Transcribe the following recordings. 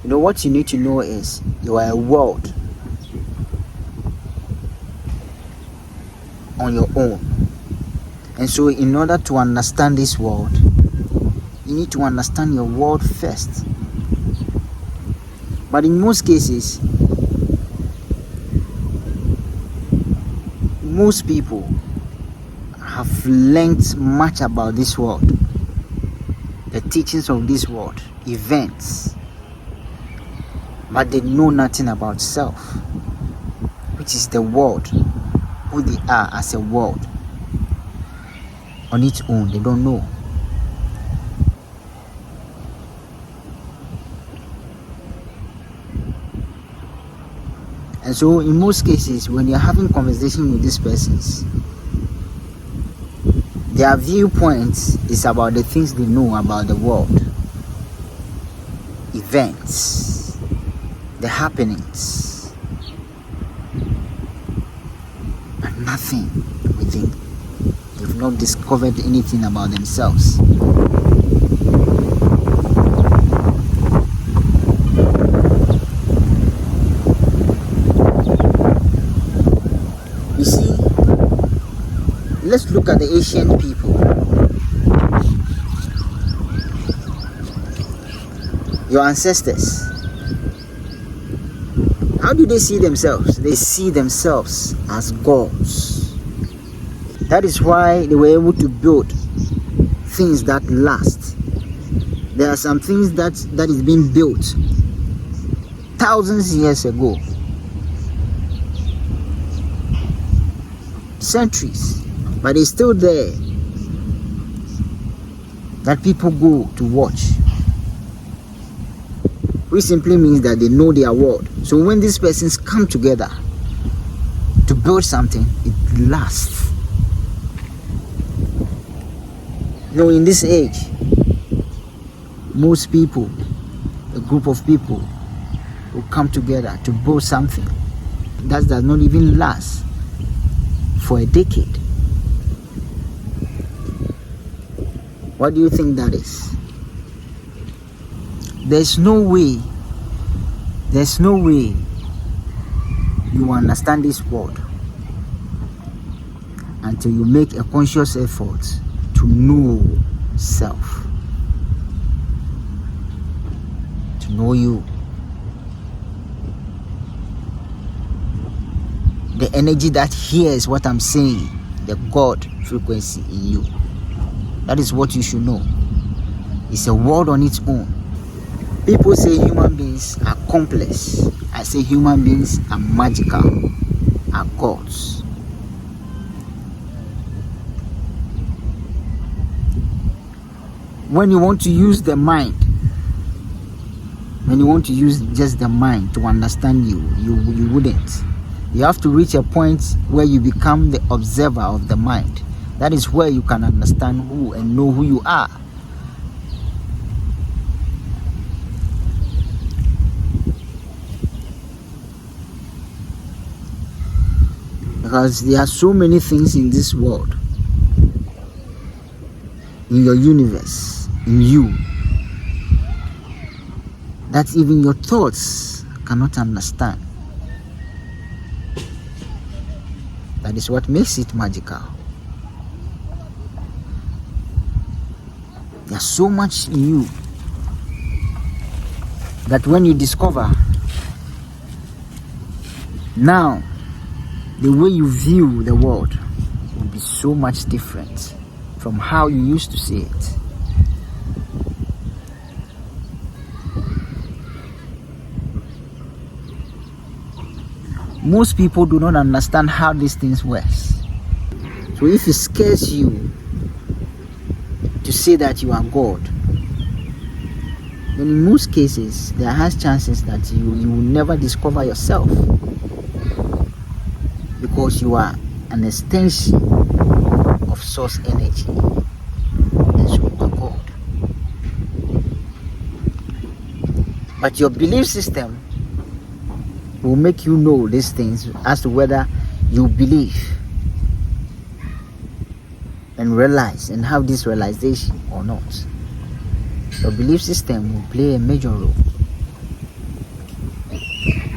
What you need to know is you are a world on your own. And so in order to understand this world, you need to understand your world first. But in most cases, most people have learned much about this world, the teachings of this world, events, but they know nothing about self, which is the world, who they are as a world. On its own, they don't know. And so in most cases, when you're having conversation with these persons, their viewpoint is about the things they know about the world, events, the happenings, but nothing within. They've not discovered anything about themselves. You see, let's look at the ancient people. Your ancestors. How do they see themselves? They see themselves as gods. That is why they were able to build things that last. There are some things that is being built thousands of years ago, centuries, but it's still there that people go to watch, which simply means that they know their world. So when these persons come together to build something, it lasts. In this age, most people, a group of people, will come together to build something that does not even last for a decade. What do you think that is? There's no way you understand this world until you make a conscious effort to know self, to know you, the energy that hears what I'm saying, the God frequency in you. That is what you should know. It's a world on its own. People say human beings are complex. I say human beings are magical, are gods. When you want to use the mind, when you want to use just the mind to understand you wouldn't. You have to reach a point where you become the observer of the mind. That is where you can understand who and know who you are. Because there are so many things in this world, in your universe, in you, that even your thoughts cannot understand. That is what makes it magical. There's so much in you that when you discover, now the way you view the world will be so much different from how you used to see it. Most people do not understand how these things work. So if it scares you to say that you are God, then in most cases there are chances that you will never discover yourself, because you are an extension of source energy, and so you are God. But your belief system will make you know these things as to whether you believe and realize and have this realization or not. Your belief system will play a major role.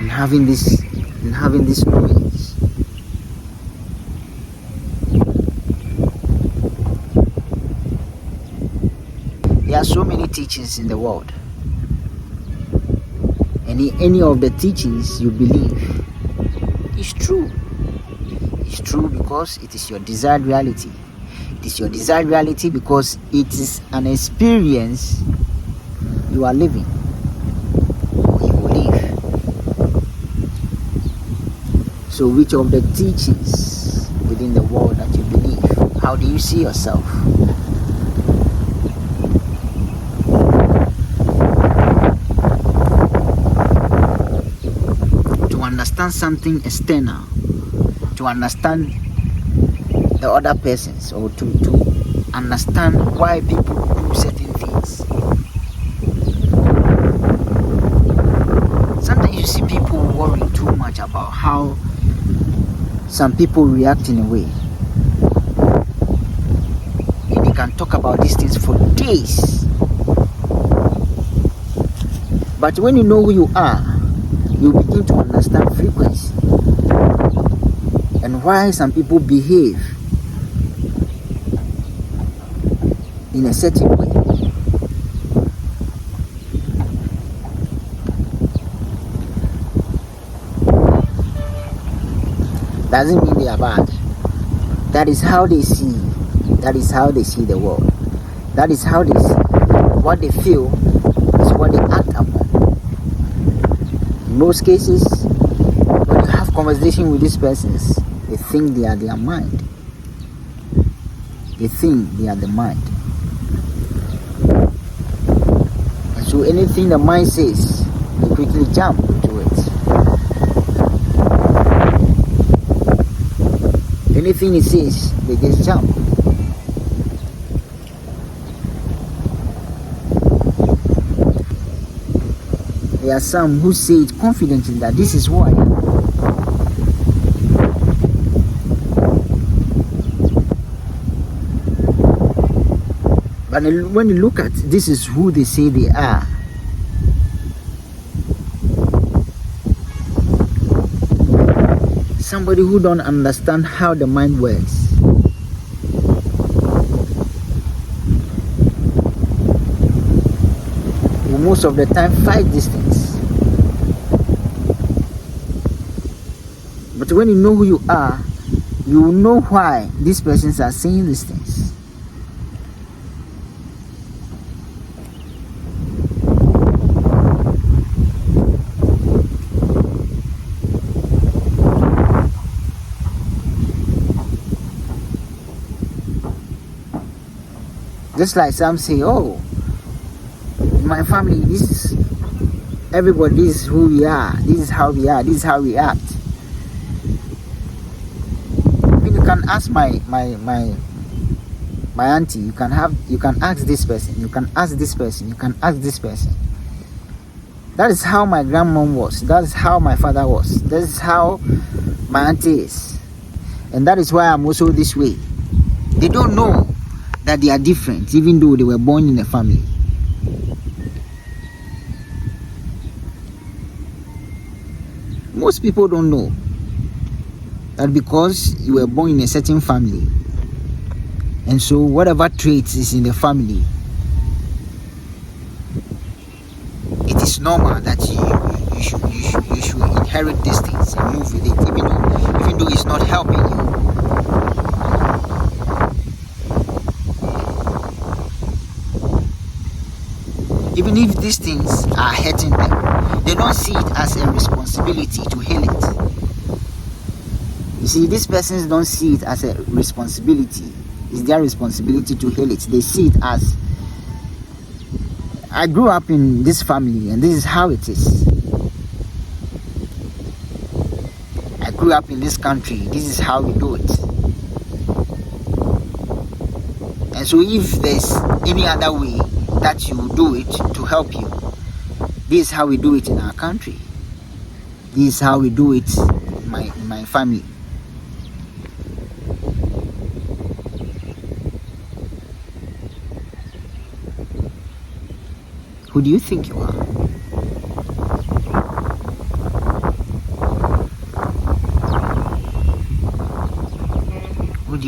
in having this knowledge. There are so many teachings in the world, and any of the teachings you believe is true. It's true because it is your desired reality. It is your desired reality because it is an experience you are living, or you will live. So which of the teachings within the world that you believe, how do you see yourself? To understand something external, to understand the other persons, or to understand why people do certain things. Sometimes you see people worry too much about how some people react in a way, and they can talk about these things for days. But when you know who you are, you begin to understand frequency and why some people behave in a certain way. Doesn't mean they are bad. That is how they see. That is how they see the world. That is how they see. What they feel is what they act upon. In most cases, when you have conversation with these persons, they think they are their mind. They think they are the mind. And so anything the mind says, they quickly jump to it. Anything it says, they just jump. There are some who say it confidently that this is who I am. But when you look at this is who they say they are, somebody who don't understand how the mind works, will most of the time fight these things. But when you know who you are, you will know why these persons are saying these things. Just like some say, oh, in my family, this is everybody, this is who we are, this is how we are, this is how we act. I mean, you can ask my auntie, you can ask this person, you can ask this person, you can ask this person. That is how my grandmom was, that is how my father was, that is how my auntie is. And that is why I'm also this way. They don't know that they are different, even though they were born in a family. Most people don't know that because you were born in a certain family, and so whatever traits is in the family, it is normal that you should inherit these things and move with it, even though it's not helping you. Even if these things are hurting them, they don't see it as a responsibility to heal it. You see, these persons don't see it as a responsibility. It's their responsibility to heal it. They see it as, I grew up in this family and this is how it is. I grew up in this country, this is how we do it. And so if there's any other way that you do it to help you, this is how we do it in our country. This is how we do it in my family. Who do you think you are?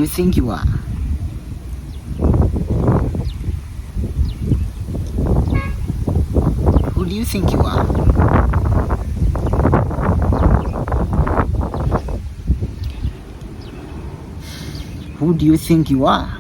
you think you are? Who do you think you are? Who do you think you are?